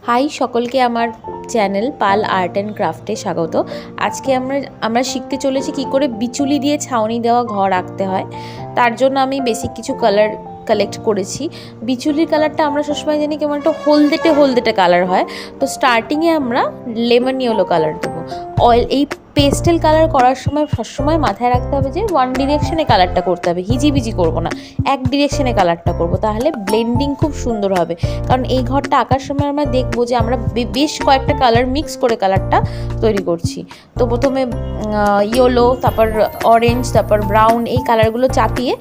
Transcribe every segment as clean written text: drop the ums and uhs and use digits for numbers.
High সকলকে আমার channel Pal art and ক্রাফটে স্বাগত। আজকে আমরা শিখতে চলেছি কি করে বিচুলি দিয়ে ছাউনি দেওয়া ঘর আঁকতে হয়। তার জন্য আমি বেসিক কিছু কালার কালেক্ট করেছি। বিচুলির কালারটা আমরা সবসময় জানি কেমন একটা হলদেটে হলদেটে কালার হয়। তো স্টার্টিংয়ে আমরা লেমন ইয়েলো কালার দেবো। এই পেস্টেল কালার করার সময় সবসময় মাথায় রাখতে হবে যে ওয়ান ডিরেকশনে কালারটা করতে হবে, হিজিবিজি করবো না, এক ডিরেকশনে কালারটা করব, তাহলে ব্লেন্ডিং খুব সুন্দর হবে। কারণ এই ঘরটা আঁকার সময় আমরা দেখবো যে আমরা বেশ কয়েকটা কালার মিক্স করে কালারটা তৈরি করছি। তো প্রথমে ইয়েলো, তারপর অরেঞ্জ, তারপর ব্রাউন, এই কালারগুলো চাপিয়ে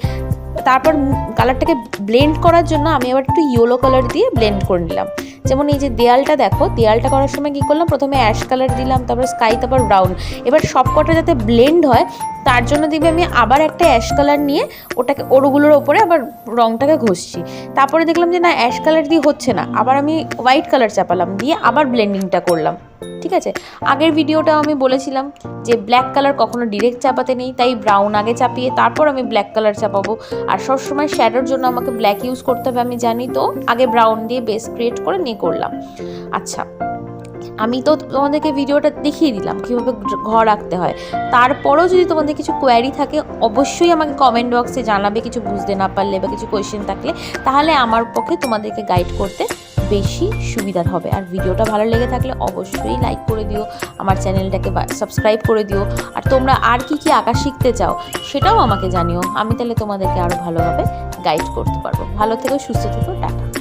তারপর কালারটাকে ব্লেন্ড করার জন্য আমি আবার একটু ইয়েলো কালার দিয়ে ব্লেন্ড করে নিলাম। যেমন এই যে দেয়ালটা দেখো, দেয়ালটা করার সময় কী করলাম, প্রথমে অ্যাশ কালার দিলাম, তারপর স্কাই, তারপর ব্রাউন। এবার সব কটা যাতে ব্লেন্ড হয় তার জন্য দেখবে আমি আবার একটা অ্যাশ কালার নিয়ে ওগুলোর ওপরে আবার রঙটাকে ঘষছি। তারপরে দেখলাম যে না, অ্যাশ কালার দিয়ে হচ্ছে না, আবার আমি হোয়াইট কালার চাপালাম, দিয়ে আবার ব্লেন্ডিংটা করলাম। ঠিক আছে, আগের ভিডিওটাও আমি বলেছিলাম যে ব্ল্যাক কালার কখনো ডিরেক্ট চাপাতে নেই, তাই ব্রাউন আগে চাপিয়ে তারপর আমি ব্ল্যাক কালার চাপাবো। আর সবসময় শ্যাডোর জন্য আমাকে ব্ল্যাক ইউজ করতে হবে, আমি জানি, তো আগে ব্রাউন দিয়ে বেস ক্রিয়েট করে নিয়ে করলাম। আচ্ছা, আমি তো তোমাদেরকে ভিডিওটা দেখিয়ে দিলাম কীভাবে ঘর আঁকতে হয়। তারপরেও যদি তোমাদের কিছু কোয়ারি থাকে অবশ্যই আমাকে কমেন্ট বক্সে জানাবে, কিছু বুঝতে না পারলে বা কিছু কোয়েশ্চেন থাকলে, তাহলে আমার পক্ষে তোমাদেরকে গাইড করতে বেশি সুবিধা হবে। আর ভিডিওটা ভালো লেগে থাকলে অবশ্যই লাইক করে দিও, আমার চ্যানেলটাকে সাবস্ক্রাইব করে দিও। আর তোমরা আর কি কি আঁকা শিখতে চাও সেটাও আমাকে জানিও, আমি তাহলে তোমাদেরকে আরও ভালোভাবে গাইড করতে পারবো। ভালো থেকো, সুস্থ থেকো, টাটা।